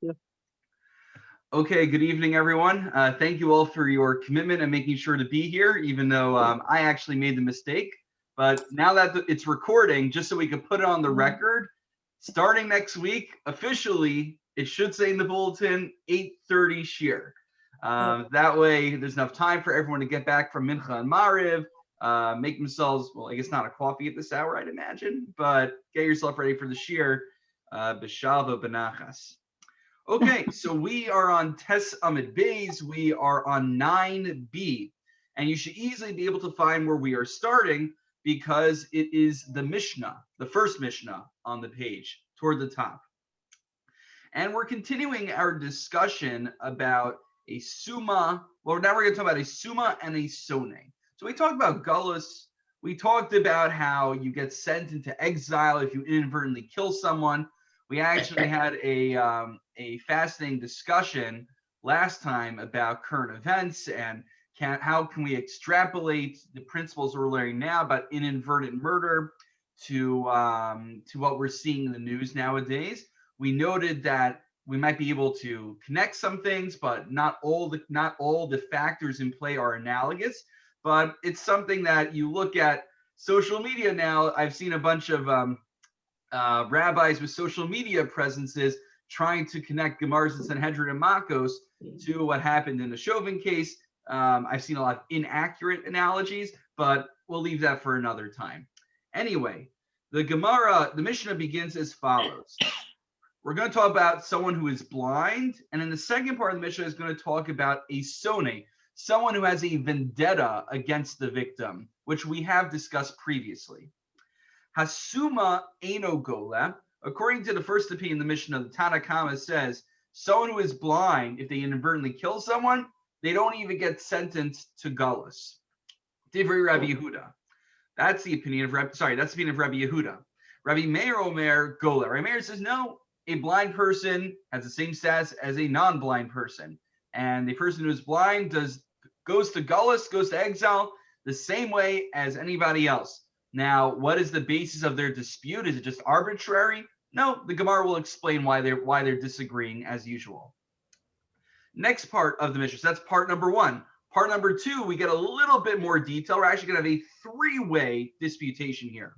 Yeah. Okay, good evening, everyone. Thank you all for your commitment and making sure to be here, even though I actually made the mistake. But now that it's recording, just so we can put it on the record, starting next week, officially, it should say in the bulletin, 8:30 shear. That way, there's enough time for everyone to get back from Mincha and Mariv, make themselves, well, I guess not a coffee at this hour, I'd imagine, but get yourself ready for the shear, b'shava benachas. Okay, so we are on Tes Amid Bays. We are on 9b. And you should easily be able to find where we are starting because it is the Mishnah, the first Mishnah on the page toward the top. And we're continuing our discussion about a Summa. Well, now we're going to talk about a Summa and a Sone. So we talked about Gullus. We talked about how you get sent into exile if you inadvertently kill someone. We actually had a fascinating discussion last time about current events and how can we extrapolate the principles we're learning now about inadvertent murder to what we're seeing in the news nowadays. We noted that we might be able to connect some things, but not all the factors in play are analogous. But it's something that you look at social media now. I've seen a bunch of rabbis with social media presences trying to connect Gemaras and Sanhedrin and Makkos to what happened in the Chauvin case. I've seen a lot of inaccurate analogies, but we'll leave that for another time. Anyway, the Mishnah begins as follows. We're going to talk about someone who is blind, and in the second part of the Mishnah is going to talk about a sone, someone who has a vendetta against the victim, which we have discussed previously. Hasuma Eino Gola, according to the first opinion in the Mishnah, the Tanna Kama says someone who is blind, if they inadvertently kill someone, they don't even get sentenced to Gullus. Divrei Rabbi Yehuda. That's the opinion of Rabbi Yehuda. Rabbi Meir Omer Gola. Rabbi Meir says no, a blind person has the same status as a non-blind person, and the person who is blind goes to Gullus, goes to exile the same way as anybody else. Now, what is the basis of their dispute? Is it just arbitrary? No, the Gemara will explain why they're disagreeing as usual. Next part of the Mishnah. So that's part number one. Part number two, we get a little bit more detail. We're actually going to have a three-way disputation here.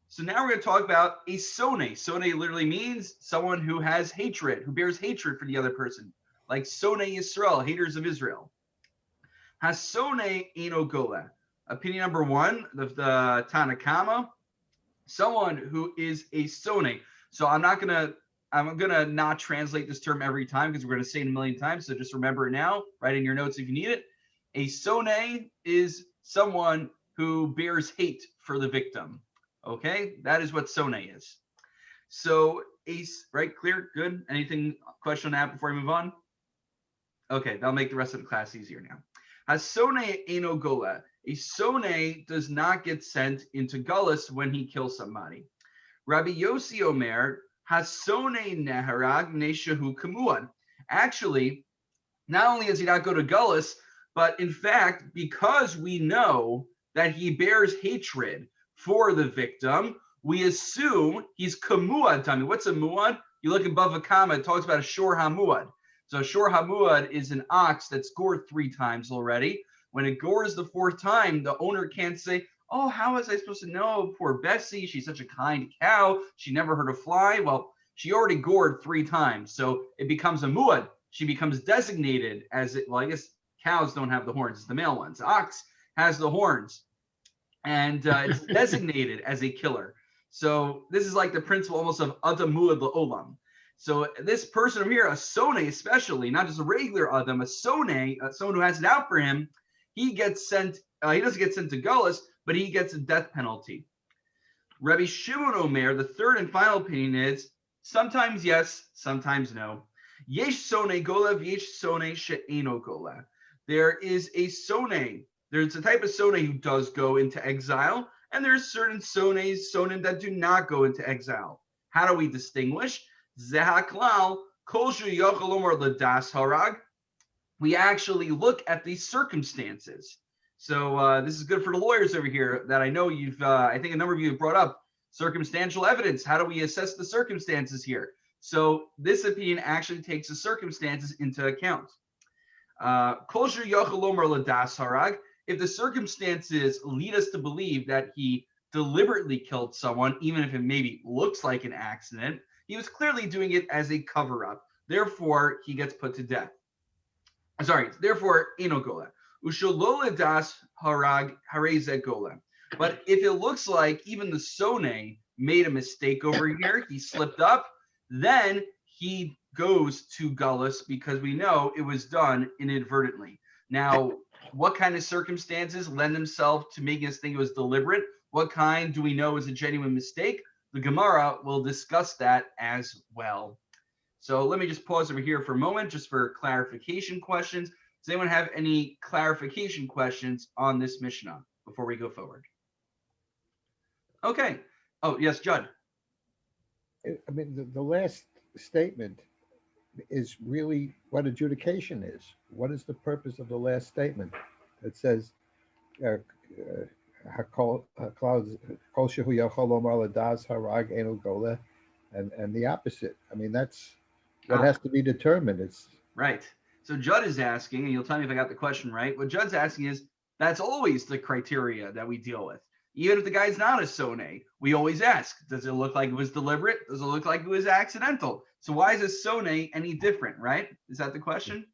So now we're going to talk about a sone. Sone literally means someone who has hatred, who bears hatred for the other person, like Sone Yisrael, haters of Israel. Hasone Eino Gola. Opinion number one, the Tanna Kama, someone who is a sone. So I'm gonna not translate this term every time because we're gonna say it a million times. So just remember it now. Write in your notes if you need it. A sone is someone who bears hate for the victim. Okay, that is what sone is. So ace, right? Clear, good. Anything question on that before we move on? Okay, that'll make the rest of the class easier now. Hasone Eino Gola. A sone does not get sent into Gullus when he kills somebody. Rabbi Yossi Omer, Hasone Neharag Neshahu Kamuan. Actually, not only does he not go to Gullus, but in fact, because we know that he bears hatred for the victim, we assume he's Kamuad. Tell me, what's a muad? You look above a comma, it talks about a shor hamuad. So shor hamuad is an ox that's gored 3 times already. When it gores the 4th time, the owner can't say, oh, how was I supposed to know? Poor Bessie, she's such a kind cow. She never hurt a fly. Well, she already gored 3 times. So it becomes a muad. She becomes designated as it. Well, I guess cows don't have the horns. It's the male ones. Ox has the horns. And it's designated as a killer. So this is like the principle almost of Adam Muad La'olam. So this person over here, a sone especially, not just a regular Adam, a sone, someone who has it out for him, he gets sent, he doesn't get sent to Gullus, but he gets a death penalty. Rabbi Shimon Omer, the third and final opinion is, sometimes yes, sometimes no. Yesh sone gola, yesh sone she'eno gola. There is a sone, there's a type of sone who does go into exile, and there's certain sonim that do not go into exile. How do we distinguish? Zehaklal, kolshu yochalomar ladas harag. We actually look at the circumstances. So this is good for the lawyers over here that I know I think a number of you have brought up circumstantial evidence. How do we assess the circumstances here? So this opinion actually takes the circumstances into account. If the circumstances lead us to believe that he deliberately killed someone, even if it maybe looks like an accident, he was clearly doing it as a cover-up. Therefore, he gets put to death. Sorry, therefore, enogola. Usholola das harag hareze gola. But if it looks like even the Sone made a mistake over here, he slipped up, then he goes to Gullus because we know it was done inadvertently. Now, what kind of circumstances lend themselves to making us think it was deliberate? What kind do we know is a genuine mistake? The Gemara will discuss that as well. So let me just pause over here for a moment just for clarification questions. Does anyone have any clarification questions on this Mishnah before we go forward? Okay. Oh, yes, Judd. I mean, the last statement is really what adjudication is. What is the purpose of the last statement? It says, and the opposite. I mean, that's what has to be determined. It's right. So Judd is asking, and you'll tell me if I got the question right. What Judd's asking is, that's always the criteria that we deal with. Even if the guy's not a Sone, we always ask, does it look like it was deliberate? Does it look like it was accidental? So why is a Sone any different, right? Is that the question?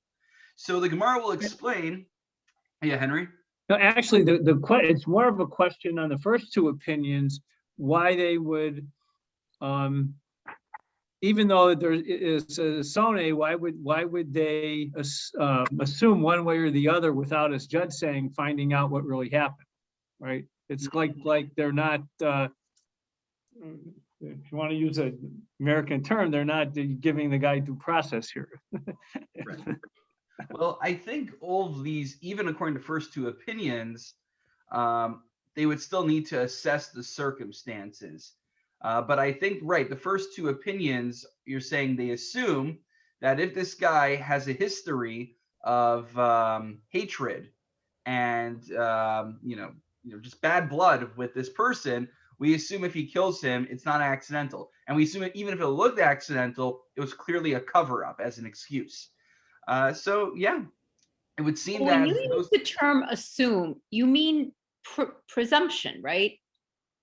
So the Gemara will explain. Yeah, Henry? No, actually, it's more of a question on the first two opinions, why they would, even though there is a Sone, why would they assume one way or the other without, as Judd saying, finding out what really happened, right? It's like they're not, if you want to use an American term, they're not giving the guy due process here. Right. Well, I think all of these, even according to first two opinions, they would still need to assess the circumstances. But I think, right, the first two opinions, you're saying they assume that if this guy has a history of hatred and, just bad blood with this person, we assume if he kills him, it's not accidental. And we assume even if it looked accidental, it was clearly a cover-up as an excuse. So, yeah, it would seem when that you use the term assume, you mean presumption, right?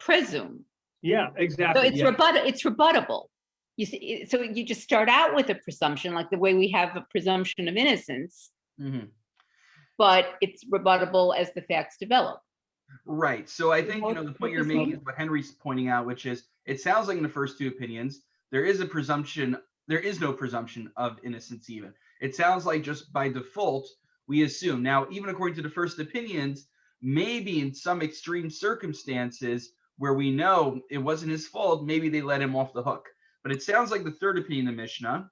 Presume. Yeah, exactly. So it's rebuttable. You see, so you just start out with a presumption, like the way we have a presumption of innocence, but it's rebuttable as the facts develop. Right. So I think, the point you're making is what Henry's pointing out, which is it sounds like in the first two opinions, there is no presumption of innocence even. It sounds like just by default, we assume. Now, even according to the first opinions, maybe in some extreme circumstances where we know it wasn't his fault, maybe they let him off the hook. But it sounds like the third opinion of the Mishnah,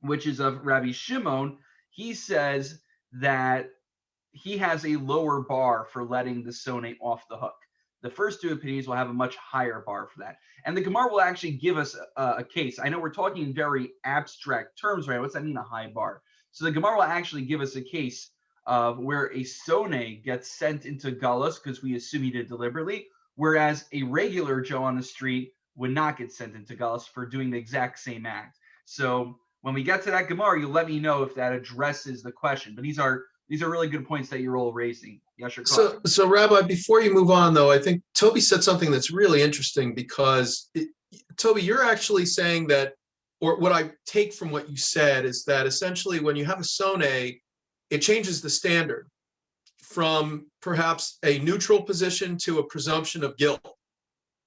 which is of Rabbi Shimon, he says that he has a lower bar for letting the Sonate off the hook. The first two opinions will have a much higher bar for that. And the Gemara will actually give us a case. I know we're talking in very abstract terms, right? What's that mean, a high bar? So the Gemara will actually give us a case of where a Sonate gets sent into Galus because we assume he did deliberately, whereas a regular Joe on the street would not get sent into Galus for doing the exact same act. So when we get to that Gemara, you'll let me know if that addresses the question. But these are really good points that you're all raising. So Rabbi, before you move on, though, I think Toby said something that's really interesting because, Toby, you're actually saying that, or what I take from what you said is that essentially when you have a Sone, it changes the standard from perhaps a neutral position to a presumption of guilt.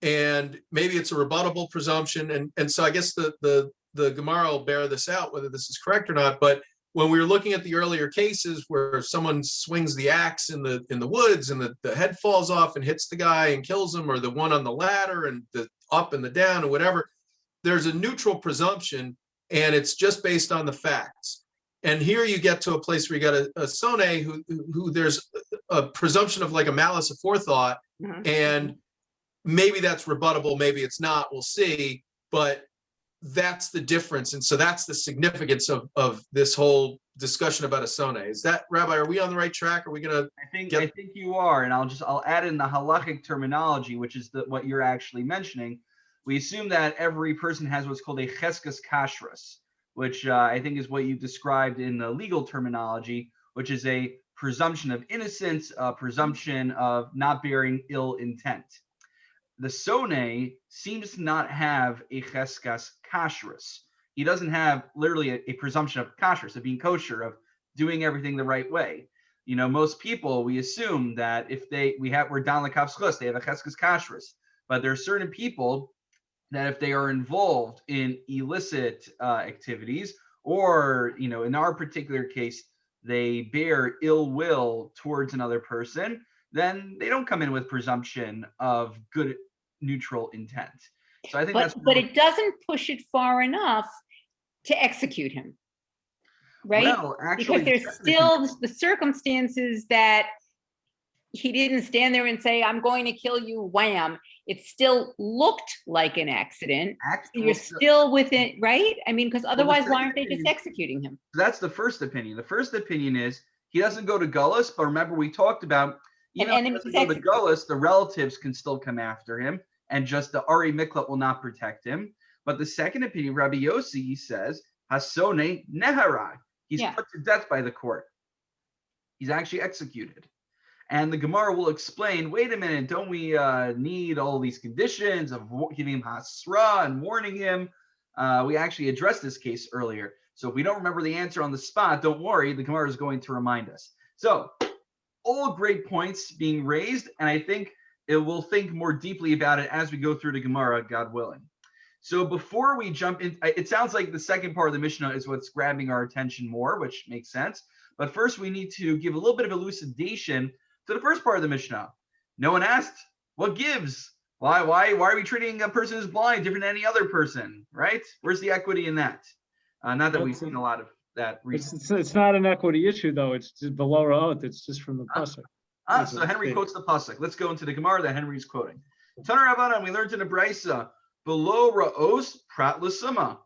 And maybe it's a rebuttable presumption. And so I guess the Gemara will bear this out, whether this is correct or not. But when we were looking at the earlier cases where someone swings the axe in the woods and the head falls off and hits the guy and kills him, or the one on the ladder and the up and the down or whatever, there's a neutral presumption and it's just based on the facts. And here you get to a place where you got a Sone who there's a presumption of like a malice aforethought, and maybe that's rebuttable, maybe it's not, we'll see, but that's the difference. And so that's the significance of this whole discussion about a Sone. Is that, Rabbi, are we on the right track? Are we going to I think you are, and I'll add in the halachic terminology, which is what you're actually mentioning. we assume that every person has what's called a cheskes kashrus, which I think is what you described in the legal terminology, which is a presumption of innocence, a presumption of not bearing ill intent. The Sone seems to not have a cheskas kashrus. He doesn't have literally a presumption of kashrus, of being kosher, of doing everything the right way. You know, most people, we assume that if we're down the kafschus, they have a cheskas kashrus. But there are certain people that if they are involved in illicit activities, or, you know, in our particular case, they bear ill will towards another person, then they don't come in with presumption of good neutral intent. So I think but it doesn't push it far enough to execute him, right? Well, actually, because there's still the circumstances that he didn't stand there and say, I'm going to kill you, wham. It still looked like an accident. You're still within, right? I mean, because otherwise, why aren't they just executing him? That's the first opinion. The first opinion is he doesn't go to Gullus, but remember we talked about, even if he doesn't go to Gullus, the relatives can still come after him, and just the Ari Miklat will not protect him. But the second opinion, Rabbi Yossi says, Hasone Neharag. He's put to death by the court. He's actually executed. And the Gemara will explain, wait a minute, don't we need all these conditions of giving him hasra and warning him? We actually addressed this case earlier. So if we don't remember the answer on the spot, don't worry, the Gemara is going to remind us. So all great points being raised, and I think it will think more deeply about it as we go through the Gemara, God willing. So before we jump in, it sounds like the second part of the Mishnah is what's grabbing our attention more, which makes sense. But first we need to give a little bit of elucidation to the first part of the Mishnah. No one asked, what gives? Why are we treating a person who's blind different than any other person, right? Where's the equity in that? Not that we've seen a lot of that recently. It's not an equity issue, though. It's just below oath. It's just from the pasuk. So Henry quotes the pasuk. Let's go into the Gemara that Henry's quoting. Tanar Rabbanan, we learned in the Brisa, below ra'os prat l'suma.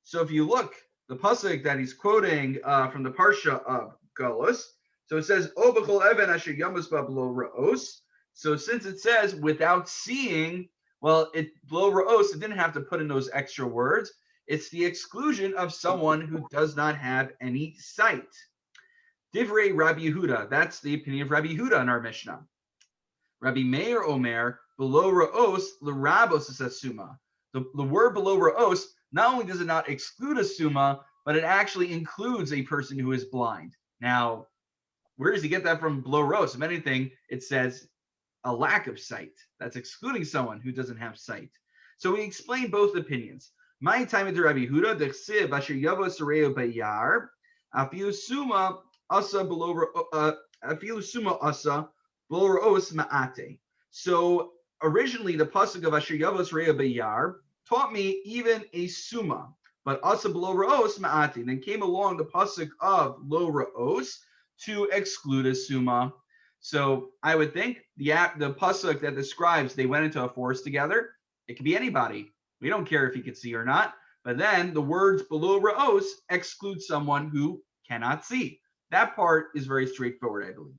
So if you look, the pasuk that he's quoting from the Parsha of Galus, so it says, O b'chol even asher yamus ba below ra'os. So since it says without seeing, well, it below ra'os, it didn't have to put in those extra words. It's the exclusion of someone who does not have any sight. Divrei Rabbi Yehuda, that's the opinion of Rabbi Yehuda in our Mishnah. Rabbi Meir Omer, below ra'os, l'rabos is a summa. The word below ra'os, not only does it not exclude a summa, but it actually includes a person who is blind. Now, where does he get that from below ra'os? If anything, it says a lack of sight. That's excluding someone who doesn't have sight. So we explain both opinions. My time with Rabbi Yehuda, dechsiv asher yavo sareo bayar, afilu summa asa below ra'os ma'ate. So originally the pasuk of asher yavo sareo bayar taught me even a summa, but asa below ra'os ma'ate. Then came along the pasuk of lo ra'os to exclude a summa. So I would think the pasuk that describes they went into a forest together, it could be anybody. We don't care if he could see or not. But then the words below ra'os exclude someone who cannot see. That part is very straightforward, I believe.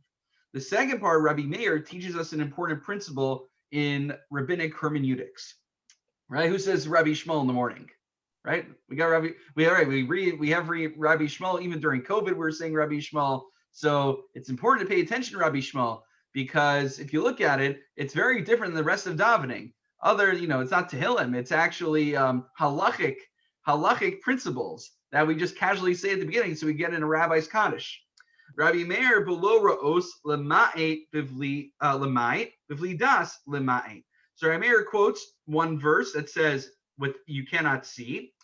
The second part, Rabbi Meir teaches us an important principle in rabbinic hermeneutics, right? Who says Rabbi Shmuel in the morning, right? We have Rabbi Shmuel. Even during COVID, we were saying Rabbi Shmuel. So it's important to pay attention to Rabbi Shmuel, because if you look at it, it's very different than the rest of davening. It's not Tehillim, it's actually halachic principles that we just casually say at the beginning, so we get in a rabbi's kaddish. Rabbi Meir below ra'os lema'et bivli das lema'et. So Rabbi Meir quotes one verse that says, "With you cannot see."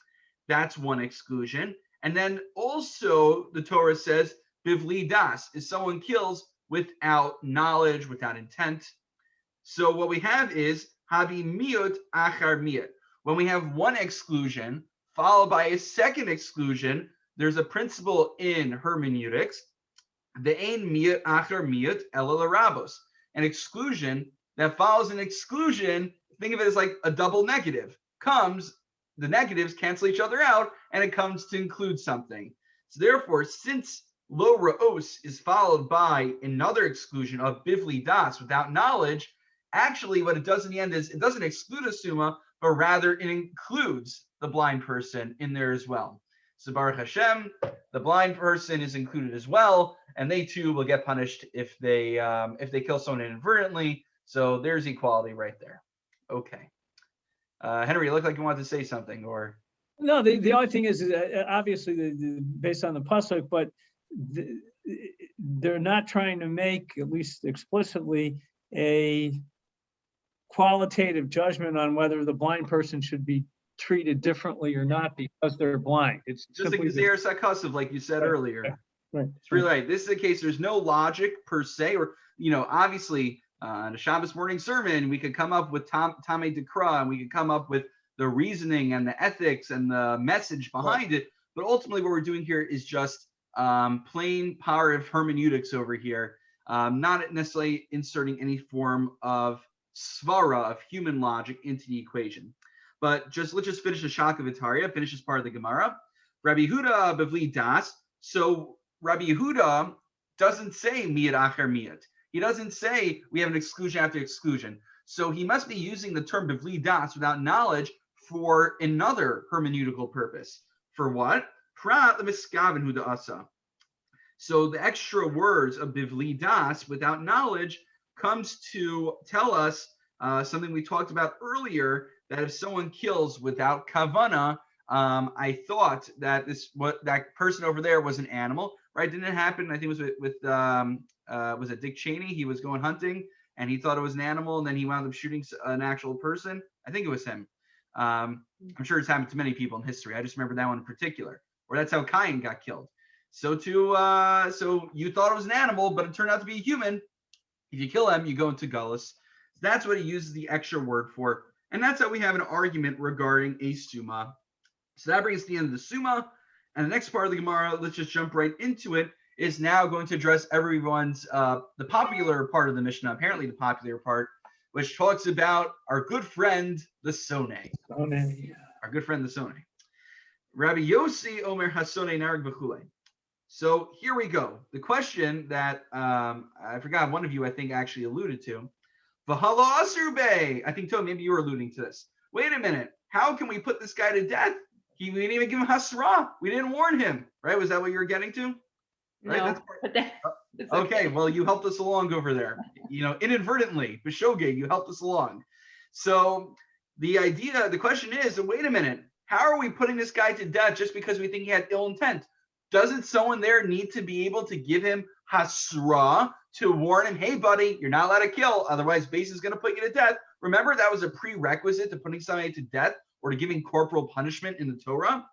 That's one exclusion, and then also the Torah says bivli das is someone kills without knowledge, without intent. So what we have is habi miyut achar miyut. When we have one exclusion followed by a second exclusion, there's a principle in hermeneutics, ve'ein miyut achar miyut ela l'rabos. An exclusion that follows an exclusion, think of it as like a double negative. The negatives cancel each other out, and it comes to include something. So therefore, since lo ra'os is followed by another exclusion of bivli das, without knowledge, actually what it does in the end is it doesn't exclude a summa, but rather it includes the blind person in there as well. So Baruch Hashem, the blind person is included as well, and they too will get punished if they kill someone inadvertently. So there's equality right there. Okay. Henry, you look like you wanted to say something, or No, the only thing is obviously based on the pasuk, but they're not trying to make, at least explicitly, a qualitative judgment on whether the blind person should be treated differently or not because they're blind. It's just like Xer Sakasiv, like you said earlier. Right. It's really right. This is a case, there's no logic per se, or, obviously on a Shabbos morning sermon, we could come up with Tamei Dekra, and we could come up with the reasoning and the ethics and the message behind it. But ultimately what we're doing here is just plain power of hermeneutics over here, not necessarily inserting any form of svara, of human logic, into the equation. But let's just finish the Shaka Vitaria, finish this part of the Gemara. Rabbi Yehuda bevli das. So Rabbi Yehuda doesn't say miyad acher miyad. He doesn't say we have an exclusion after exclusion. So he must be using the term bevli das, without knowledge, for another hermeneutical purpose. For what? Prat lemiskaven hu da'asa. So the extra words of bivli das, without knowledge, comes to tell us something we talked about earlier, that if someone kills without kavana, I thought that that person over there was an animal, right? Didn't it happen? I think it was with was it Dick Cheney? He was going hunting and he thought it was an animal, and then he wound up shooting an actual person. I think it was him. I'm sure it's happened to many people in history. I just remember that one in particular, or that's how Cain got killed. So so you thought it was an animal, but it turned out to be a human. If you kill him, you go into gullus. So that's what he uses the extra word for. And that's how we have an argument regarding a summa. So that brings us to the end of the summa. And the next part of the Gemara, let's just jump right into it, is now going to address everyone's, the popular part of the Mishnah, apparently the popular part, which talks about our good friend, the Sone. Our good friend, the Sone. Rabbi Yossi Omer Hasone Narg B'chule. So here we go. The question that I forgot one of you, I think, actually alluded to. V'hala Asur. I think, Tom, maybe you were alluding to this. Wait a minute. How can we put this guy to death? We didn't even give him hasra. We didn't warn him, right? Was that what you were getting to? Right? No, that's okay. Well, you helped us along over there. Inadvertently, B'shogeg, you helped us along. So the question is, wait a minute. How are we putting this guy to death just because we think he had ill intent? Doesn't someone there need to be able to give him hasra to warn him, hey, buddy, you're not allowed to kill, otherwise base is going to put you to death? Remember, that was a prerequisite to putting somebody to death or to giving corporal punishment in the Torah.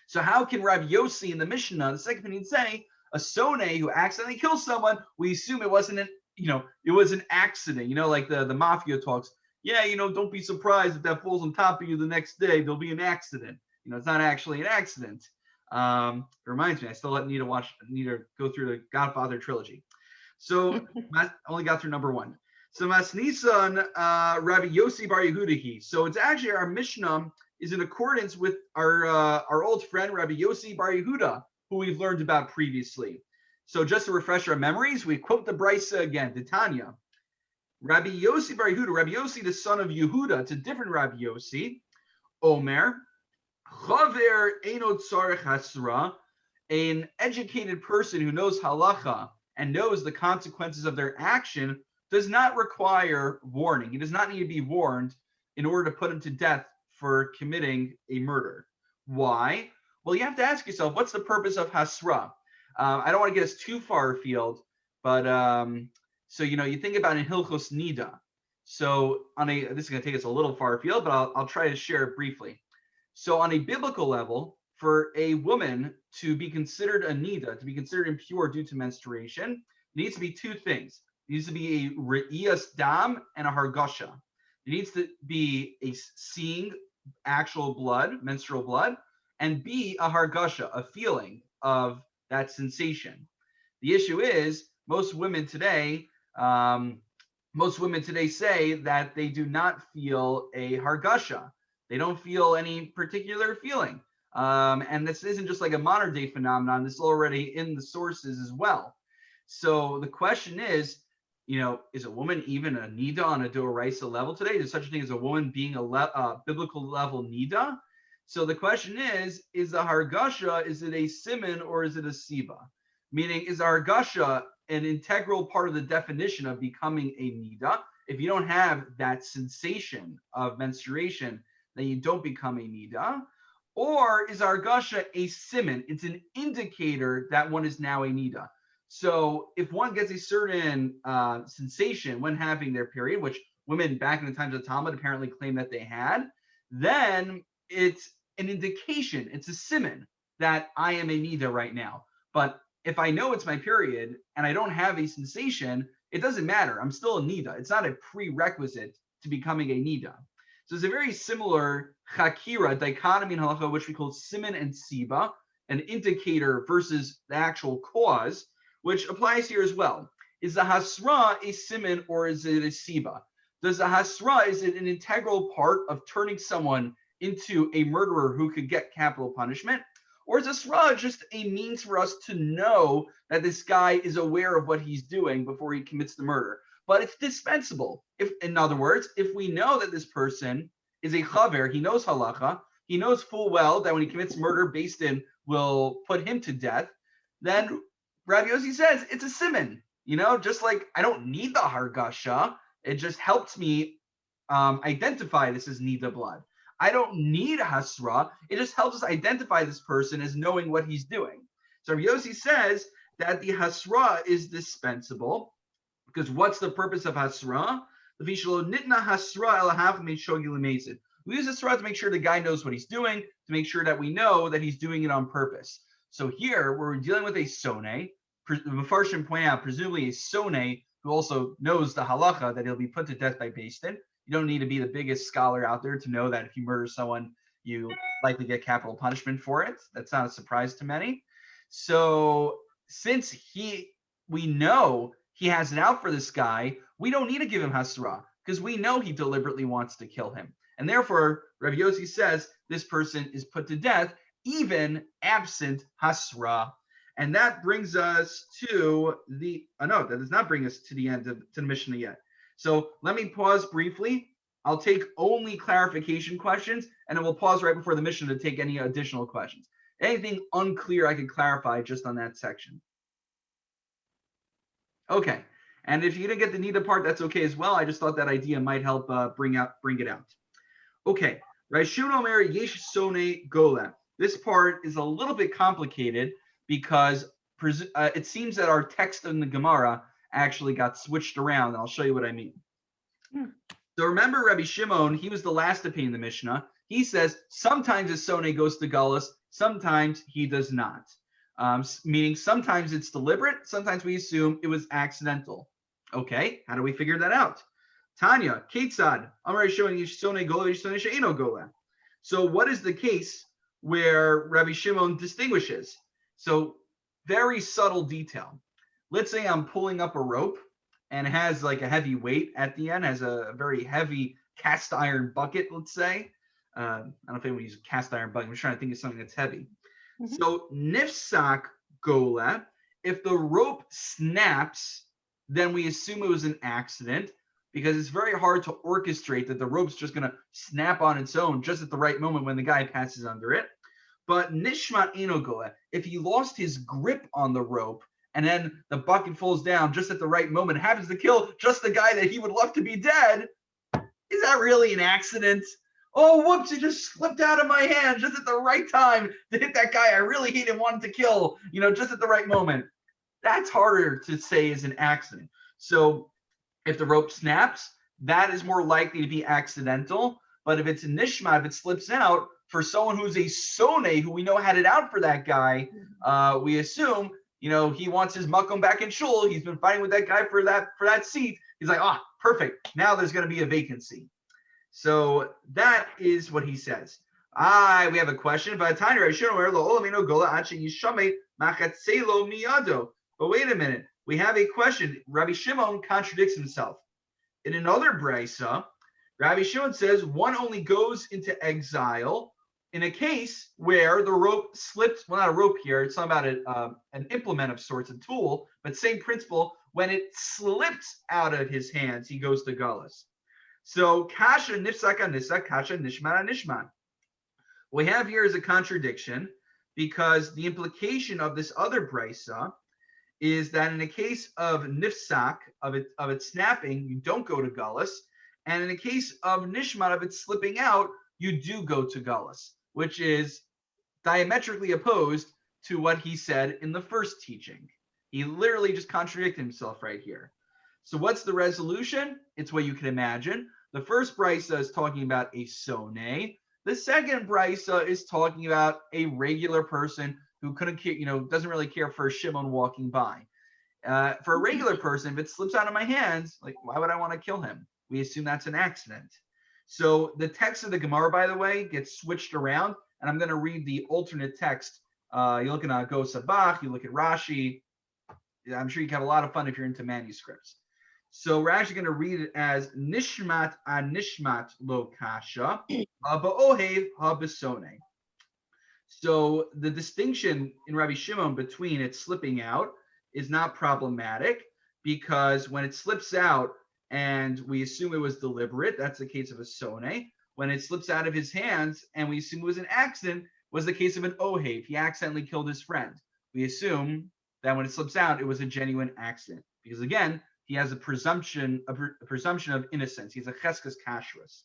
So how can Rabbi Yossi in the Mishnah, the second opinion, say a Sone who accidentally kills someone, we assume it wasn't it was an accident, like the mafia talks. Yeah, don't be surprised if that falls on top of you the next day, there'll be an accident. It's not actually an accident. It reminds me, I still need to go through the Godfather trilogy. So I only got through number 1. So Masnisan Rabbi Yossi Bar Yehudahi. So it's actually, our Mishnah is in accordance with our old friend Rabbi Yossi Bar Yehuda, who we've learned about previously. So just to refresh our memories, we quote the Brisa again, Titania. Rabbi Yossi Bar Yehuda, Rabbi Yossi the son of Yehuda, it's a different Rabbi Yossi. Omer, Chaver Eino Tzarech Hasra, an educated person who knows halacha and knows the consequences of their action does not require warning. He does not need to be warned in order to put him to death for committing a murder. Why? Well, you have to ask yourself, what's the purpose of hasra? I don't want to get us too far afield, but so you think about in Hilchos Nida. So this is going to take us a little far afield, but I'll try to share it briefly. So on a biblical level, for a woman to be considered a nida, to be considered impure due to menstruation, it needs to be 2 things. It needs to be a re'iyas dam and a hargasha. It needs to be a seeing actual blood, menstrual blood, and B, a hargasha, a feeling of that sensation. The issue is most women today say that they do not feel a hargasha. They don't feel any particular feeling. And this isn't just like a modern day phenomenon. This is already in the sources as well. So the question is, is a woman even a nida on a doraisa level today? There's such a thing as a woman being a biblical level nida. So the question is the hargasha, is it a siman or is it a siba? Meaning, is hargasha an integral part of the definition of becoming a nida? If you don't have that sensation of menstruation, then you don't become a nida. Or is hargasha a siman? It's an indicator that one is now a nida. So if one gets a certain sensation when having their period, which women back in the times of the Talmud apparently claim that they had, then it's an indication, it's a siman that I am a nida right now. But if I know it's my period and I don't have a sensation, it doesn't matter. I'm still a nida. It's not a prerequisite to becoming a nida. So it's a very similar chakira dichotomy in halacha, which we call siman and siba, an indicator versus the actual cause, which applies here as well. Is the hasra a siman or is it a siba? Does the hasra, is it an integral part of turning someone into a murderer who could get capital punishment? Or is hasra just a means for us to know that this guy is aware of what he's doing before he commits the murder? But it's dispensable. If, in other words, if we know that this person is a chaver, he knows halacha, he knows full well that when he commits murder, Beis Din will put him to death, then Rabbi Yossi says it's a siman, just like I don't need the hargasha. It just helps me identify this as nida blood. I don't need hasra. It just helps us identify this person as knowing what he's doing. So Rabbi Yossi says that the hasra is dispensable because what's the purpose of hasra? We use hasra to make sure the guy knows what he's doing, to make sure that we know that he's doing it on purpose. So here we're dealing with a sone. The Mefarshim point out, presumably a sone who also knows the halacha that he'll be put to death by Beis Din. You don't need to be the biggest scholar out there to know that if you murder someone, you likely get capital punishment for it. That's not a surprise to many. So since we know he has it out for this guy, we don't need to give him hasra because we know he deliberately wants to kill him. And therefore, Rabbi Yossi says this person is put to death even absent hasra. And that brings us to no, that does not bring us to the end to the Mishnah yet. So let me pause briefly. I'll take only clarification questions, and then we'll pause right before the Mishnah to take any additional questions. Anything unclear I can clarify just on that section. Okay, and if you didn't get the nida part, that's okay as well. I just thought that idea might help bring it out. Okay, Rashun Omer Yesh Sone Golem. This part is a little bit complicated because it seems that our text in the Gemara actually got switched around, and I'll show you what I mean. So remember Rabbi Shimon, he was the last opinion in the Mishnah. He says sometimes a sone goes to Gullus, sometimes he does not. Meaning sometimes it's deliberate, sometimes we assume it was accidental. Okay, how do we figure that out? Tanya, Ketzad, Amar Shimon Yishsone Gola, Yishsone She'eno Gola. So what is the case where Rabbi Shimon distinguishes? So very subtle detail. Let's say I'm pulling up a rope and it has like a heavy weight at the end, has a very heavy cast iron bucket, let's say. I don't know if anyone uses a cast iron bucket. I'm just trying to think of something that's heavy. Mm-hmm. So nifsak gola, if the rope snaps, then we assume it was an accident because it's very hard to orchestrate that the rope's just going to snap on its own just at the right moment when the guy passes under it. But nishmat eno gola, if he lost his grip on the rope, and then the bucket falls down just at the right moment, happens to kill just the guy that he would love to be dead, is that really an accident? Oh, whoops, it just slipped out of my hand just at the right time to hit that guy I really hated and wanted to kill, just at the right moment. That's harder to say is an accident. So if the rope snaps, that is more likely to be accidental. But if it's a nishma, if it slips out, for someone who's a sone, who we know had it out for that guy, we assume he wants his makom back in shul. He's been fighting with that guy for that seat. He's like, perfect. Now there's going to be a vacancy. So that is what he says. We have a question. But wait a minute. We have a question. Rabbi Shimon contradicts himself. In another brisa, Rabbi Shimon says one only goes into exile in a case where the rope slipped, well, not a rope here, it's talking about an implement of sorts, a tool, but same principle, when it slipped out of his hands, he goes to galus. So kasha nifsaka nisa, kasha nishmana nishman. What we have here is a contradiction, because the implication of this other brisa is that in a case of nifsak, of it snapping, you don't go to galus, and in the case of nishman, of it slipping out, you do go to galus, which is diametrically opposed to what he said in the first teaching. He literally just contradicted himself right here. So what's the resolution? It's what you can imagine. The first brisa is talking about a sone. The second brisa is talking about a regular person who couldn't care, doesn't really care for Shimon walking by. For a regular person, if it slips out of my hands, like, why would I want to kill him? We assume that's an accident. So the text of the Gemara, by the way, gets switched around, and I'm going to read the alternate text. You're looking at Go Sabach, you look at Rashi. I'm sure you can have a lot of fun if you're into manuscripts. So we're actually going to read it as Nishmat Anishmat Lo Kasha Ba'ohev HaBesone. So the distinction in Rabbi Shimon between it slipping out is not problematic, because when it slips out and we assume it was deliberate, that's the case of a sone. When it slips out of his hands and we assume it was an accident, was the case of an ohev. He accidentally killed his friend. We assume that when it slips out, it was a genuine accident, because again, he has a presumption of innocence. He's a cheskes kashrus.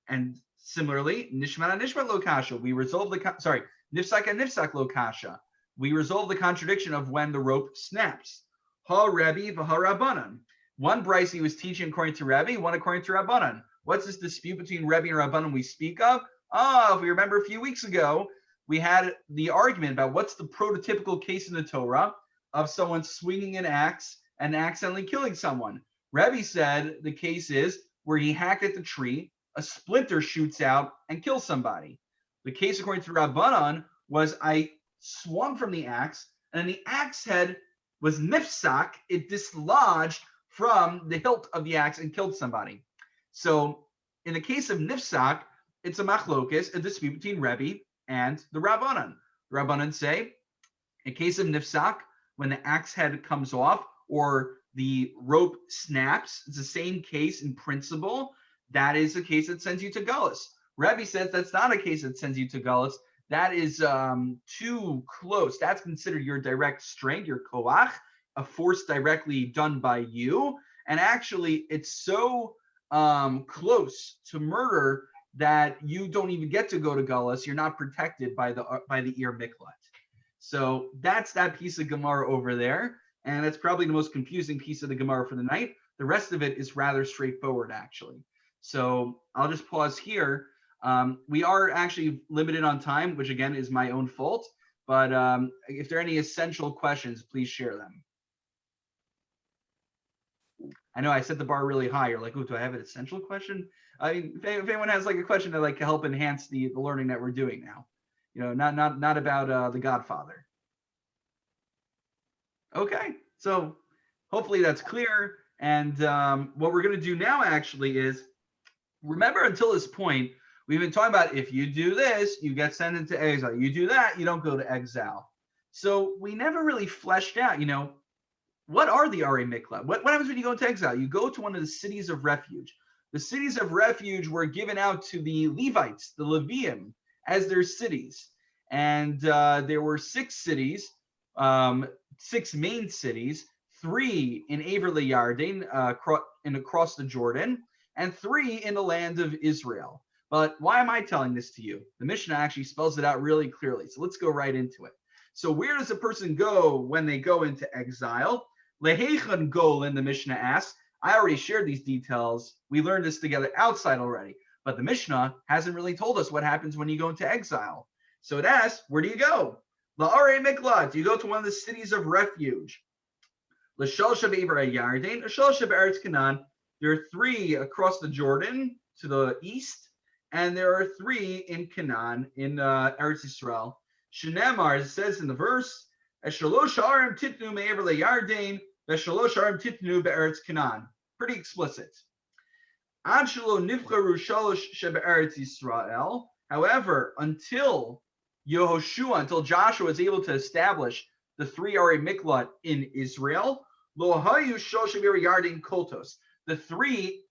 And similarly, nishmana nishmat lo kasha. We resolve nifsaka nifsak lo kasha. We resolve the contradiction of when the rope snaps. Ha Rebbe v'ha Rabbanan. One brisa he was teaching according to Rebbe, one according to Rabbanan. What's this dispute between Rebbe and Rabbanan we speak of? If we remember a few weeks ago, we had the argument about what's the prototypical case in the Torah of someone swinging an axe and accidentally killing someone. Rebbe said the case is where he hacked at the tree, a splinter shoots out and kills somebody. The case according to Rabbanan was I swung from the axe, and the axe head was nifsak, it dislodged from the hilt of the axe and killed somebody. So in the case of nifsak, it's a machlokes, a dispute between Rebbe and the Rabbanan. The Rabbanan say, in case of nifsak, when the axe head comes off or the rope snaps, it's the same case in principle. That is a case that sends you to galus. Rebbe says that's not a case that sends you to galus. That is too close. That's considered your direct strength, your koach, a force directly done by you. And actually, it's so close to murder that you don't even get to go to galus. You're not protected by the ear miklat. So that's that piece of Gemara over there. And that's probably the most confusing piece of the Gemara for the night. The rest of it is rather straightforward, actually. So I'll just pause here. We are actually limited on time, which again is my own fault. But if there are any essential questions, please share them. I know I set the bar really high. You're like, oh, do I have an essential question? I mean, if anyone has like a question to like help enhance the learning that we're doing now, not about the Godfather. Okay, so hopefully that's clear. And what we're going to do now actually is, remember until this point, we've been talking about if you do this, you get sent into exile. You do that, you don't go to exile. So we never really fleshed out, what are the Arei Miklat? What happens when you go into exile? You go to one of the cities of refuge. The cities of refuge were given out to the Levites, the Leviim, as their cities. And there were 6 cities, 6 main cities, 3 in Aver LeYarden, across the Jordan, and 3 in the land of Israel. But why am I telling this to you? The Mishnah actually spells it out really clearly. So let's go right into it. So where does a person go when they go into exile? Lehechan Golin, the Mishnah asks. I already shared these details. We learned this together outside already. But the Mishnah hasn't really told us what happens when you go into exile. So it asks, where do you go? La'arei Miklat, you go to one of the cities of refuge. L'shal shebe'Aver Yarden, l'shal shebe'Eretz Canaan. There are 3 across the Jordan to the east, and there are 3 in Canaan, in Eretz Yisrael. Shenemar, it says in the verse, Eshalosh ha'arim titnu me'Aver LeYarden, v'eshalosh ha'arim titnu be'Eretz Canaan. Pretty explicit. Ad shelo nivcharu shalosh shebe'Eretz Yisrael, However, until Joshua was able to establish the 3 Ari Miklat in Israel, Lo hayu shoshim regarding koltos. The 3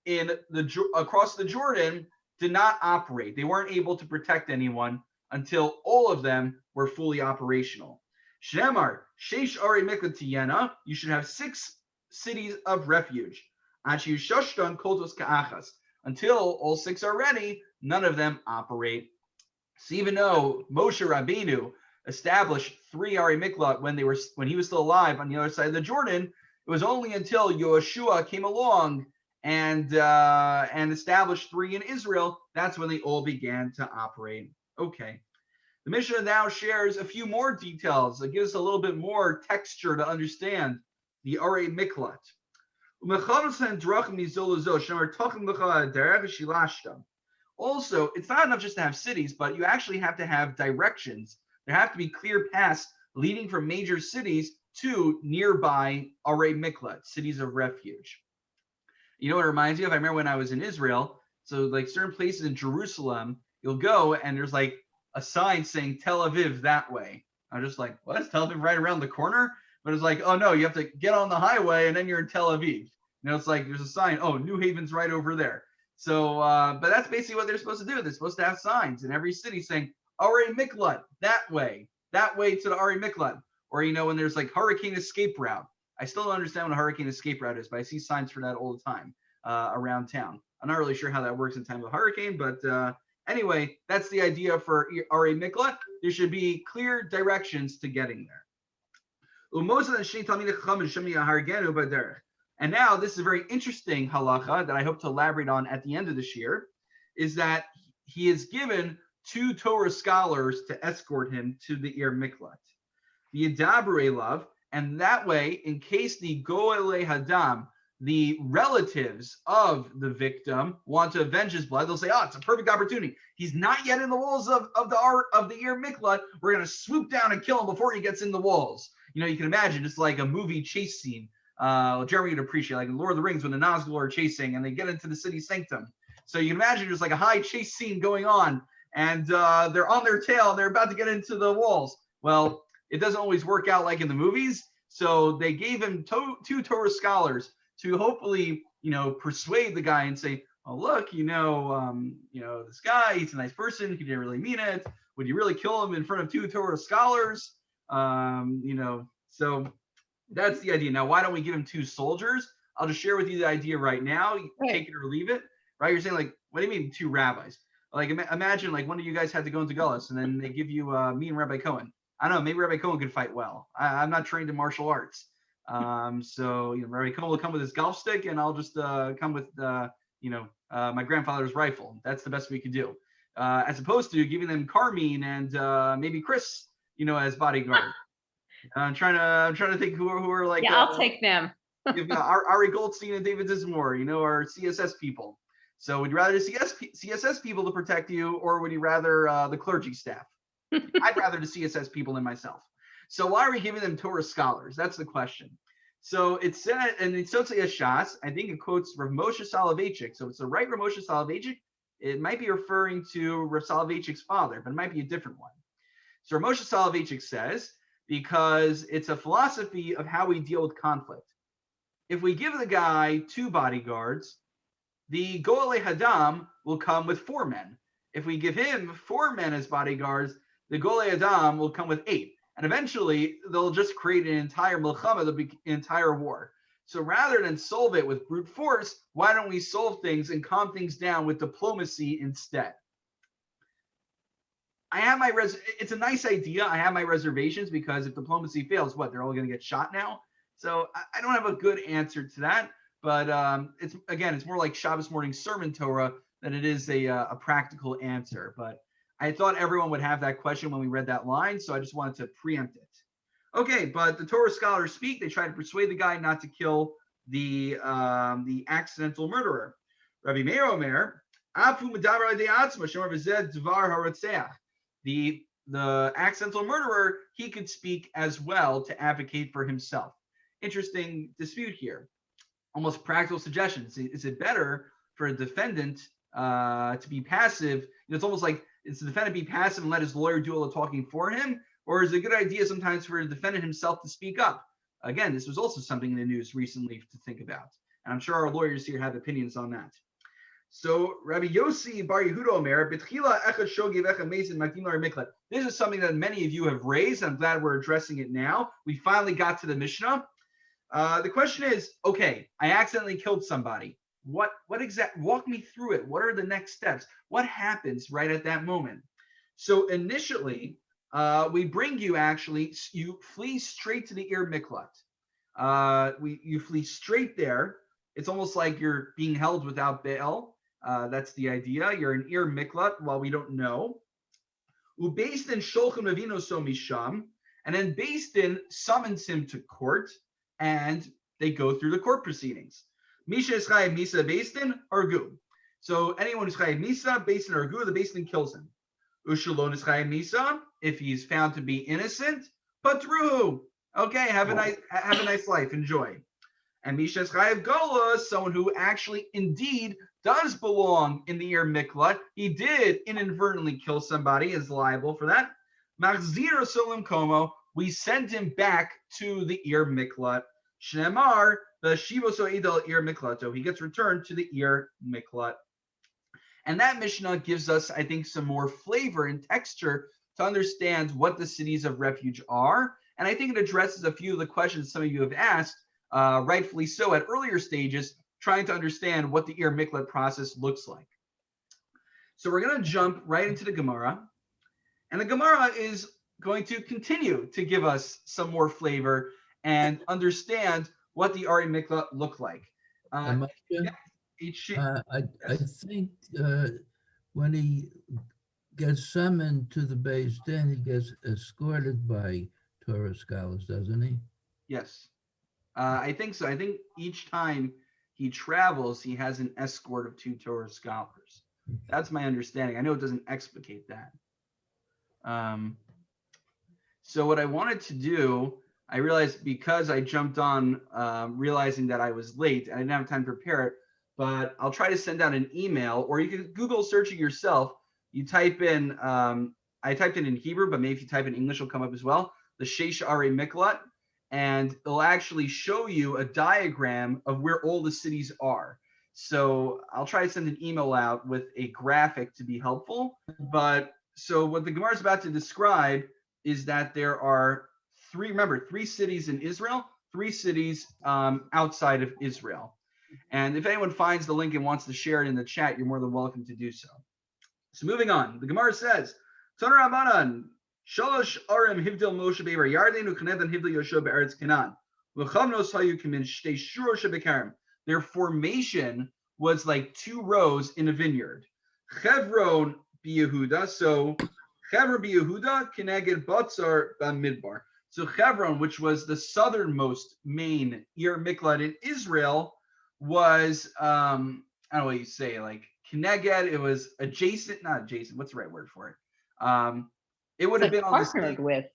across the Jordan did not operate. They weren't able to protect anyone until all of them were fully operational. Shemar, Sheish Ari Miklat Tiyena, you should have 6 cities of refuge. Achi Shoshtan Koltos Ka'achas. Until all 6 are ready, none of them operate. So even though Moshe Rabbeinu established 3 Ari Miklat when he was still alive on the other side of the Jordan, it was only until Yoshua came along and established 3 in Israel, that's when they all began to operate. Okay. The Mishnah now shares a few more details. It gives us a little bit more texture to understand the Ari Miklat. Also, it's not enough just to have cities, but you actually have to have directions. There have to be clear paths leading from major cities to nearby Arei Miklat, cities of refuge. You know what it reminds me of? I remember when I was in Israel, so like certain places in Jerusalem, you'll go and there's like a sign saying Tel Aviv that way. I'm just like, what? Is Tel Aviv right around the corner? But it's like, oh no, you have to get on the highway and then you're in Tel Aviv. You know, it's like there's a sign, oh, New Haven's right over there. So, but that's basically what they're supposed to do. They're supposed to have signs in every city saying, Arei Miklat, that way to the Arei Miklat. Or, you know, when there's like hurricane escape route. I still don't understand what a hurricane escape route is, but I see signs for that all the time around town. I'm not really sure how that works in time of a hurricane, but anyway, that's the idea for Arei Miklat. There should be clear directions to getting there. And now this is a very interesting halacha that I hope to elaborate on at the end of this year, is that he is given 2 Torah scholars to escort him to the Ir Miklat. The Yadabru Elav, and that way, in case the Goelei Hadam, the relatives of the victim, want to avenge his blood, they'll say, oh, it's a perfect opportunity. He's not yet in the walls of the Ir Miklat. We're going to swoop down and kill him before he gets in the walls. You know, you can imagine it's like a movie chase scene. Jeremy would appreciate, like in Lord of the Rings when the Nazgul are chasing and they get into the city sanctum. So you can imagine there's like a high chase scene going on and they're on their tail and they're about to get into the walls. Well, it doesn't always work out like in the movies. So they gave him 2 Torah scholars to hopefully, you know, persuade the guy and say, oh, look, you know, this guy, he's a nice person. He didn't really mean it. Would you really kill him in front of 2 Torah scholars? You know, so that's the idea. Now, why don't we give him 2 soldiers? I'll just share with you the idea right now. You take it or leave it, right? You're saying like, what do you mean 2 rabbis? Like imagine like one of you guys had to go into Gullus and then they give you me and Rabbi Cohen. I don't know, maybe Rabbi Cohen could fight well. I'm not trained in martial arts. So, you know, Rabbi Cohen will come with his golf stick and I'll just come with, my grandfather's rifle. That's the best we could do. As opposed to giving them Carmine and maybe Chris, you know, as bodyguard. I'm trying to think who are like. Yeah, I'll take them. Ari Goldstein and David Dismore, you know, are CSS people. So would you rather the CSS people to protect you, or would you rather the clergy staff? I'd rather the CSS people than myself. So why are we giving them Torah scholars? That's the question. So it said, and it's Sotzei Shas, I think it quotes Rav Moshe Soloveitchik. So it's the right Rav Moshe Soloveitchik. It might be referring to Rav Soloveitchik's father, but it might be a different one. So Rav Moshe Soloveitchik says, because it's a philosophy of how we deal with conflict. If we give the guy 2 bodyguards, the Goelei Hadam will come with 4 men. If we give him 4 men as bodyguards, the Goelei Hadam will come with 8. And eventually, they'll just create an entire milchama, an entire war. So rather than solve it with brute force, why don't we solve things and calm things down with diplomacy instead? It's a nice idea. I have my reservations because if diplomacy fails, what, they're all going to get shot now? So I don't have a good answer to that. But it's more like Shabbos morning sermon Torah than it is a practical answer. But I thought everyone would have that question when we read that line, so I just wanted to preempt it. Okay, but the Torah scholars speak. They try to persuade the guy not to kill the accidental murderer. Rabbi Meir Omer, Afu medaber adei atzma shemar v'zeh dvar haratzeach. The accidental murderer, he could speak as well to advocate for himself. Interesting dispute here. Almost practical suggestions. Is it better for a defendant to be passive? It's almost like Is the defendant be passive and let his lawyer do all the talking for him? Or is it a good idea sometimes for the defendant himself to speak up? Again, this was also something in the news recently to think about. And I'm sure our lawyers here have opinions on that. So Rabbi Yossi Bar Yehuda Omer, B'tchila echad shogev echad mesin makdim lar miklat. This is something that many of you have raised. I'm glad we're addressing it now. We finally got to the Mishnah. The question is, okay, I accidentally killed somebody. What walk me through it. What are the next steps? What happens right at that moment? So initially, we bring you you flee straight to the Ir Miklat. You flee straight there. It's almost like you're being held without bail. That's the idea. You're an Ir Miklat while we don't know. Based in Shulchan Avino So Misham, and then Based in summons him to court, and they go through the court proceedings. Misha is chayav misa Based in Argu. So anyone who's chayav misa Based in Argu, the Based in kills him. Ushalon is chayav misa if he's found to be innocent. Patruhu. Okay, have a nice life. Enjoy. And Misha is chayav gola, someone who actually indeed does belong in the Ir Miklat. He did inadvertently kill somebody, is liable for that. Machzir solim komo. We send him back to the Ir Miklat. Shnemar, the Shivo Soidal Ir Miklato. He gets returned to the Ir Miklat. And that Mishnah gives us, I think, some more flavor and texture to understand what the cities of refuge are. And I think it addresses a few of the questions some of you have asked, rightfully so, at earlier stages, trying to understand what the Ir Miklat process looks like. So we're going to jump right into the Gemara. And the Gemara is going to continue to give us some more flavor and understand what the Ir Miklat look like. I think when he gets summoned to the Beis Din, he gets escorted by Torah scholars, doesn't he? Yes, I think so. I think each time he travels, he has an escort of 2 Torah scholars. That's my understanding. I know it doesn't explicate that. So what I wanted to do, I realized because I jumped on realizing that I was late, I didn't have time to prepare it, but I'll try to send out an email, or you can Google search it yourself. You type in, I typed it in Hebrew, but maybe if you type in English, it'll come up as well, the Sheish Arei Miklat, and it'll actually show you a diagram of where all the cities are. So I'll try to send an email out with a graphic to be helpful. But so what the Gemara is about to describe is that there are 3 cities in Israel, 3 cities outside of Israel. And if anyone finds the link and wants to share it in the chat, you're more than welcome to do so. So moving on, the Gemara says, Taner Rabbanan, Shalosh Arim Hivdil Moshe Be'er Yarden U'Kanedan Hivdil Yoshua Be'eretz Canaan. L'chavnos hayu kamin shtei shuro shebekarim. Their formation was like 2 rows in a vineyard. Chevron B'Yehuda, so Chevron B'Yehuda Keneged Batzar B'Midbar. So Chevron, which was the southernmost main Ir Miklat in Israel, was I don't know what you say, like Keneged. It was adjacent, not adjacent. What's the right word for it? It would have been on the partnered with.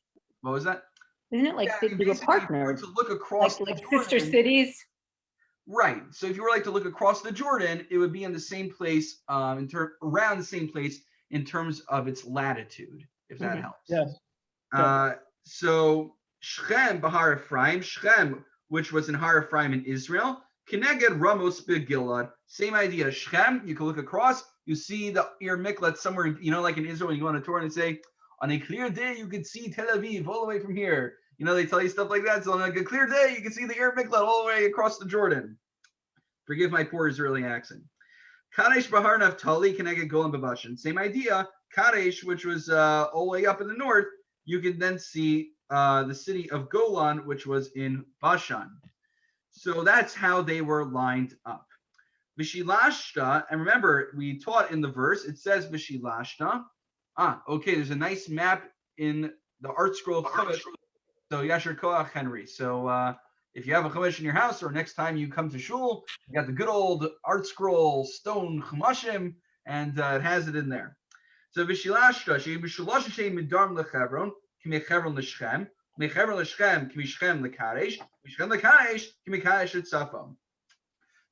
What was that? Isn't it like they were partnered? To look across like the sister Jordan, cities. right? So if you were like to look across the Jordan, it would be in the same place, around the same place in terms of its latitude, if that helps. Yes. So Shechem Bahar Ephraim, Shechem, which was in Har Ephraim in Israel, Keneged Ramos Begilad, same idea. Shechem, you can look across, you see the Ir Miklat somewhere, like in Israel, when you go on a tour and they say, on a clear day, you can see Tel Aviv all the way from here. They tell you stuff like that. So on like a clear day, you can see the Ir Miklat all the way across the Jordan. Forgive my poor Israeli accent. Kadesh Bahar Naphtali, Keneged Golan Babashan. Same idea. Kadesh, which was all the way up in the north, you can then see the city of Golan, which was in Bashan. So that's how they were lined up. Vishilashta, and remember, we taught in the verse, it says Vishilashta. Okay, there's a nice map in the art scroll of Chumash. So Yasher Koach Henry. So if you have a Chumash in your house, or next time you come to shul, you got the good old art scroll stone Chumashim, and it has it in there. So Vishilashta, Vishilashta Midarm LeChevron, Kimechevron LeShem, Mechevron LeShem, Kimishchem LeKadesh, Mishchem LeKadesh, Kimikadesh Etzafam.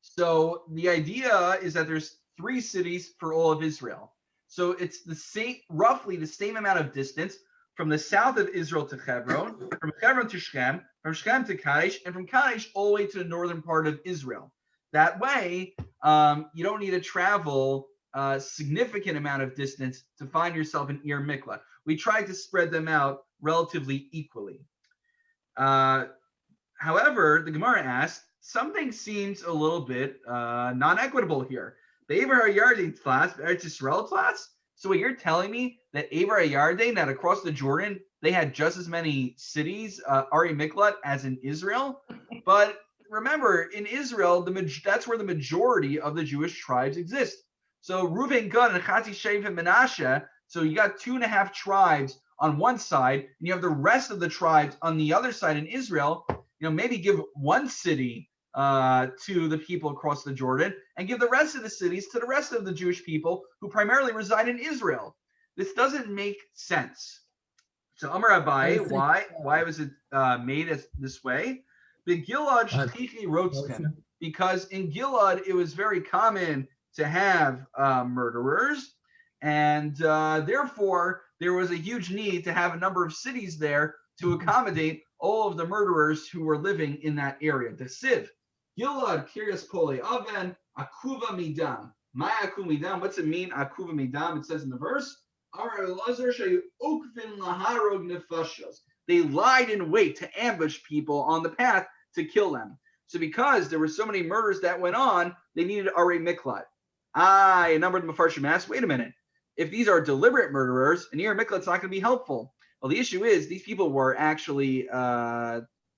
So the idea is that there's 3 cities for all of Israel. So it's the same, roughly the same amount of distance from the south of Israel to Hebron, from Hebron to Shechem, from Shechem to Kadesh, and from Kadesh all the way to the northern part of Israel. That way, you don't need to travel a significant amount of distance to find yourself in Ir Miklat. We tried to spread them out relatively equally. However, the Gemara asks, something seems a little bit non-equitable here. The Ever HaYarden class, Eretz Yisrael class. So what you're telling me that Ever HaYarden, that across the Jordan, they had just as many cities, Ari Miklat, as in Israel? But remember, in Israel, that's where the majority of the Jewish tribes exist. So Reuven, Gad, and Chatzi, Shev, and Menashe, so you got 2.5 tribes on one side, and you have the rest of the tribes on the other side in Israel. Maybe give one city to the people across the Jordan and give the rest of the cities to the rest of the Jewish people who primarily reside in Israel. This doesn't make sense. So Amar Abai, why was it made as this way? The Gilad Shchichi Rotzken, because in Gilad it was very common to have murderers, and therefore there was a huge need to have a number of cities there to accommodate all of the murderers who were living in that area. The Siv, Gilad Kiryas Kole Aven, Akuva Midam. My Akuva Midam, what's it mean, Akuva Midam? It says in the verse, they lied in wait to ambush people on the path to kill them. So because there were so many murders that went on, they needed Arei Miklat. A number of the Mefarshim asked, wait a minute, if these are deliberate murderers, an Arei Miklat's not going to be helpful. Well, the issue is these people were actually,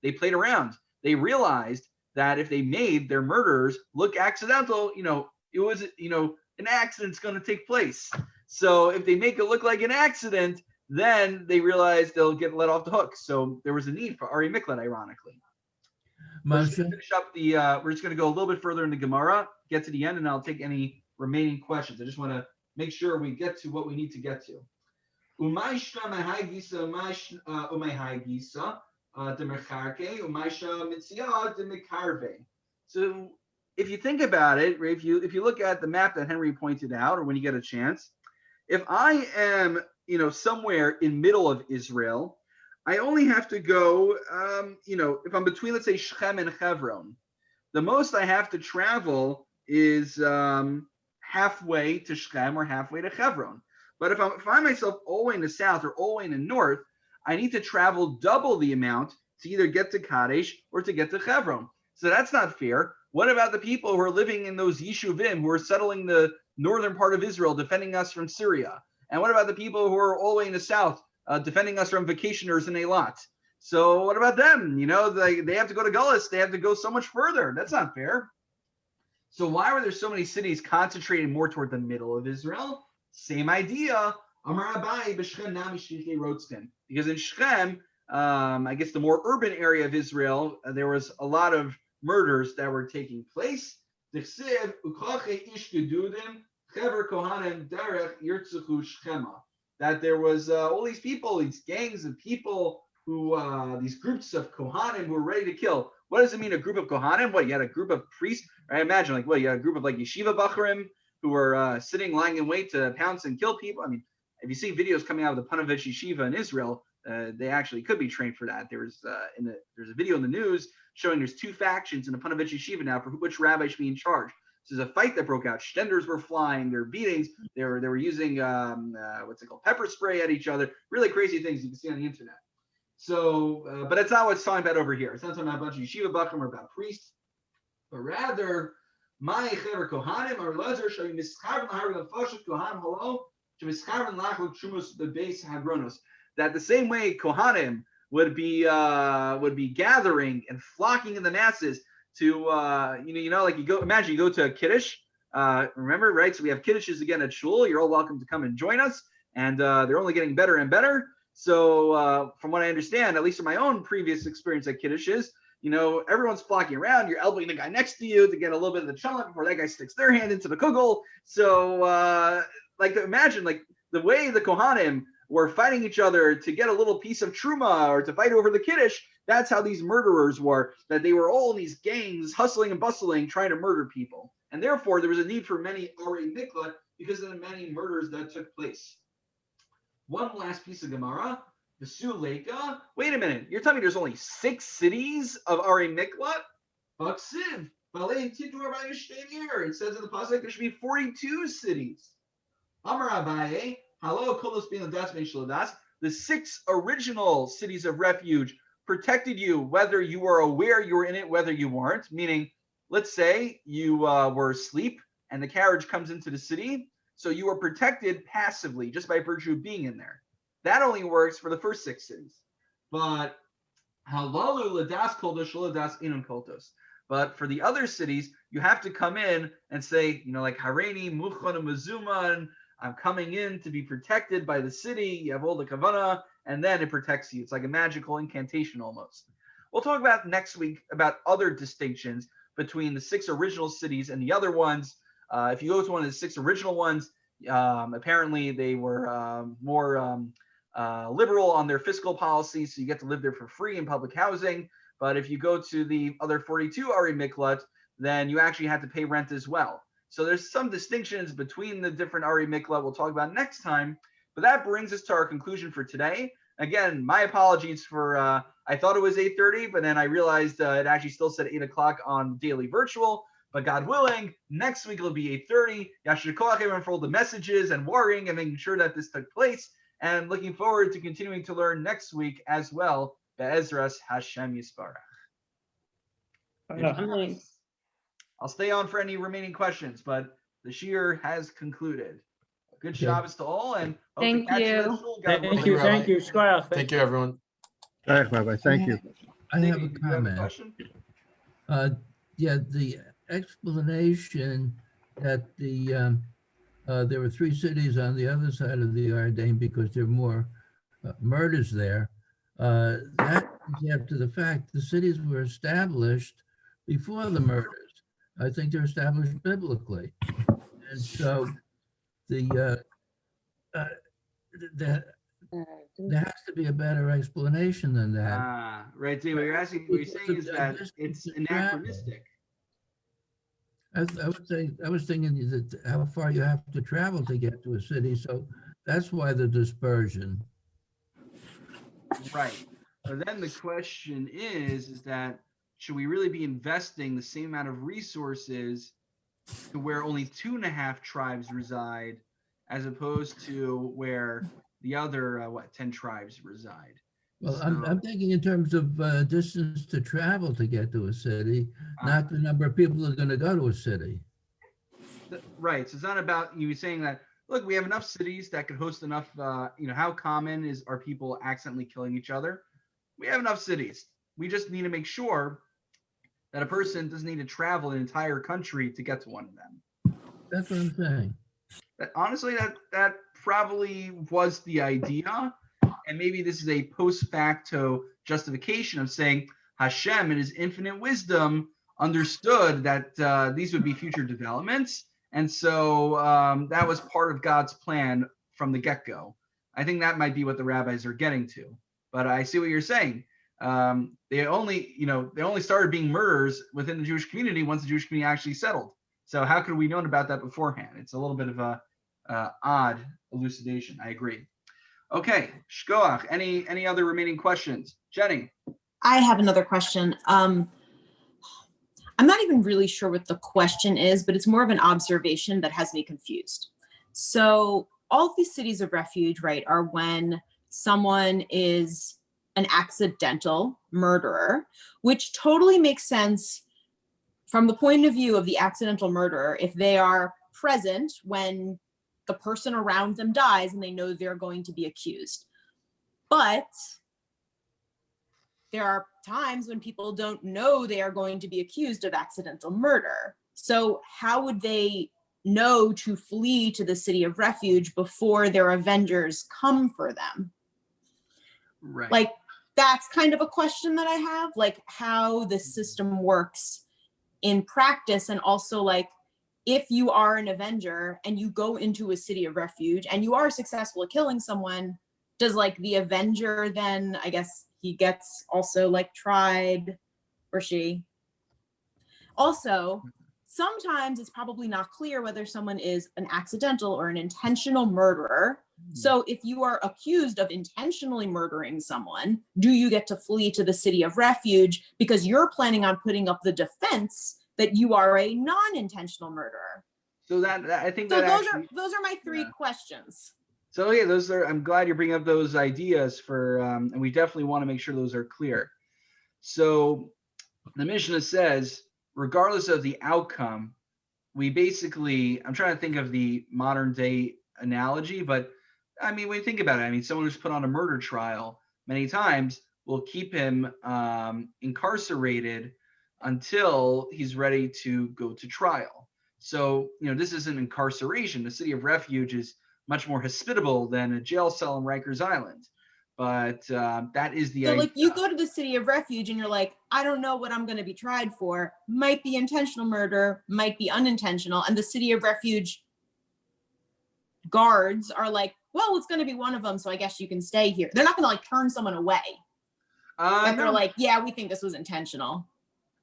they played around. They realized that if they made their murders look accidental, it was, an accident's going to take place. So if they make it look like an accident, then they realize they'll get let off the hook. So there was a need for Arei Miklat, ironically. We're just going to finish up we're just going to go a little bit further in the Gemara, get to the end, and I'll take any remaining questions. I just want to make sure we get to what we need to get to. So if you think about it, if you look at the map that Henry pointed out, or when you get a chance, if I am somewhere in middle of Israel, I only have to go if I'm between, let's say, Shechem and Hebron, the most I have to travel is halfway to Shechem or halfway to Hebron. But if I find myself all the way in the south or all the way in the north, I need to travel double the amount to either get to Kadesh or to get to Hebron. So that's not fair. What about the people who are living in those Yishuvim, who are settling the northern part of Israel, defending us from Syria? And what about the people who are all the way in the south, defending us from vacationers in Eilat? So what about them? They have to go to Gullus. They have to go so much further. That's not fair. So why were there so many cities concentrated more toward the middle of Israel? Same idea. Because in Shechem, I guess the more urban area of Israel, there was a lot of murders that were taking place. That there was all these people, these gangs of people who, these groups of Kohanim who were ready to kill. What does it mean, a group of Kohanim? What, you had a group of priests? I imagine, you had a group of yeshiva bacharim who were lying in wait to pounce and kill people. I mean, if you see videos coming out of the Panovich Yeshiva in Israel, they actually could be trained for that. There's a video in the news showing there's 2 factions in the Panovich Yeshiva now for which rabbi should be in charge. So there's a fight that broke out. Stenders were flying, there were beatings, they were using pepper spray at each other. Really crazy things you can see on the internet. So, but that's not what it's talking about over here. It's not talking about a bunch of yeshiva bachrim or about priests, but rather, my chever kohanim or lezer shall be mischarven laharg lefashot kohanim halo to mischarven lachol trumus the base hadronos. That the same way kohanim would be gathering and flocking in the masses to you go to a kiddush. Remember, right? So we have kiddushes again at shul. You're all welcome to come and join us, and they're only getting better and better. So from what I understand, at least in my own previous experience at kiddushes, everyone's flocking around. You're elbowing the guy next to you to get a little bit of the challah before that guy sticks their hand into the kugel. So imagine the way the Kohanim were fighting each other to get a little piece of truma or to fight over the kiddush. That's how these murderers were, that they were all in these gangs hustling and bustling, trying to murder people. And therefore, there was a need for many Arei Miklat because of the many murders that took place. One last piece of Gemara, the Suleka. Wait a minute, you're telling me there's only 6 cities of Ari Miklat? Baksiv, it says in the pasuk there should be 42 cities. Amar Abaye, halo kolos bin ladas ben shlodas. The 6 original cities of refuge protected you, whether you were aware you were in it, whether you weren't. Meaning, let's say you were asleep and the carriage comes into the city, so you were protected passively just by virtue of being in there. That only works for the first 6 cities. But halalu ladas koldos shlodas inun koltos. But for the other cities, you have to come in and say, like Hareini, Muchon, and Mazuman, I'm coming in to be protected by the city. You have all the Kavanah, and then it protects you. It's like a magical incantation almost. We'll talk about next week about other distinctions between the 6 original cities and the other ones. If you go to one of the 6 original ones, apparently they were more liberal on their fiscal policy, so you get to live there for free in public housing. But if you go to the other 42 Ari Miklat, then you actually have to pay rent as well. So there's some distinctions between the different Ari Miklat we'll talk about next time. But that brings us to our conclusion for today. Again, my apologies for, I thought it was 8:30, but then I realized it actually still said 8 o'clock on Daily Virtual. But God willing, next week it'll be 8:30. Yashir Koach everyone for all the messages and worrying and making sure that this took place. And looking forward to continuing to learn next week as well. Be'ezras Hashem Yisparach. I'll stay on for any remaining questions, but the shiur has concluded. Good Shabbos to all, and hope Thank to catch you. you. Thank you, Shkoyach. Thank you, everyone. All right, Rabbi, thank you. I have a Did you comment. question? Yeah, the explanation that there were 3 cities on the other side of the Ardennes because there are more murders there. That is after the fact. The cities were established before the murders. I think they're established biblically. And so there has to be a better explanation than that. Right. So what you're saying is that it's anachronistic. I was thinking that how far you have to travel to get to a city, so that's why the dispersion. Right. But then the question is that should we really be investing the same amount of resources to where only 2.5 tribes reside, as opposed to where the other 10 tribes reside? Well, I'm thinking in terms of distance to travel to get to a city, not the number of people who are going to go to a city. Right. So it's not about you saying that, look, we have enough cities that could host enough, how common are people accidentally killing each other? We have enough cities. We just need to make sure that a person doesn't need to travel an entire country to get to one of them. That's what I'm saying. Honestly, that probably was the idea. And maybe this is a post facto justification of saying Hashem in his infinite wisdom understood that these would be future developments. And so that was part of God's plan from the get-go. I think that might be what the rabbis are getting to. But I see what you're saying. They only started being murderers within the Jewish community once the Jewish community actually settled. So how could we known about that beforehand? It's a little bit of a odd elucidation. I agree. Okay, Shkoach, any other remaining questions? Jenny? I have another question. I'm not even really sure what the question is, but it's more of an observation that has me confused. So all of these cities of refuge, right, are when someone is an accidental murderer, which totally makes sense from the point of view of the accidental murderer if they are present when the person around them dies and they know they're going to be accused. But there are times when people don't know they are going to be accused of accidental murder. So how would they know to flee to the city of refuge before their avengers come for them? Right. Like, that's kind of a question that I have, like how the system works in practice. And also, like, if you are an avenger and you go into a city of refuge and you are successful at killing someone, does like the avenger then, I guess he gets also like tried, or she? Also, sometimes it's probably not clear whether someone is an accidental or an intentional murderer. So if you are accused of intentionally murdering someone, do you get to flee to the city of refuge because you're planning on putting up the defense that you are a non-intentional murderer? So that I think So that those are my three yeah. questions. So yeah, those are. I'm glad you're bringing up those ideas for, and we definitely want to make sure those are clear. So the Mishnah says, regardless of the outcome, we basically. I'm trying to think of the modern day analogy, but I mean, when you think about it, I mean, someone who's put on a murder trial many times will keep him incarcerated until he's ready to go to trial. So, this isn't incarceration. The city of refuge is much more hospitable than a jail cell in Rikers Island. But that is the So idea. like you go to the city of refuge and you're like, I don't know what I'm going to be tried for. Might be intentional murder, might be unintentional. And the city of refuge guards are like, well, it's going to be one of them. So I guess you can stay here. They're not going to like turn someone away. They're No. like, yeah, we think this was intentional.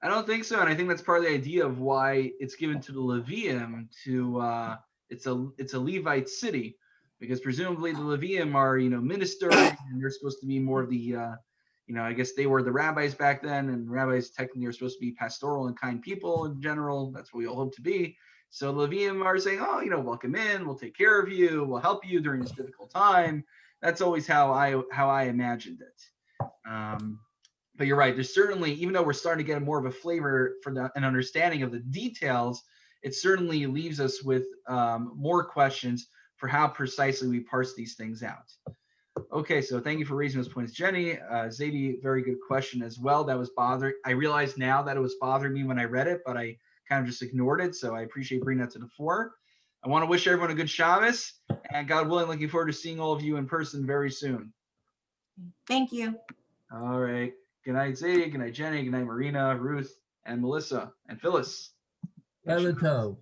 I don't think so, and I think that's part of the idea of why it's given to the Levium to it's a Levite city, because presumably the Levium are ministers, and they're supposed to be more of the I guess they were the rabbis back then, and rabbis technically are supposed to be pastoral and kind people in general. That's what we all hope to be. So Levium are saying, oh, welcome in, we'll take care of you, we'll help you during this difficult time. That's always how I imagined it. But you're right. There's certainly, even though we're starting to get more of a flavor for an understanding of the details, it certainly leaves us with more questions for how precisely we parse these things out. Okay, so thank you for raising those points, Jenny. Zadie, very good question as well. That was bothering. I realize now that it was bothering me when I read it, but I kind of just ignored it. So I appreciate bringing that to the fore. I want to wish everyone a good Shabbos, and God willing, looking forward to seeing all of you in person very soon. Thank you. All right. Good night, Zadie. Good night, Jenny. Good night, Marina, Ruth, and Melissa, and Phyllis. Laila Tov.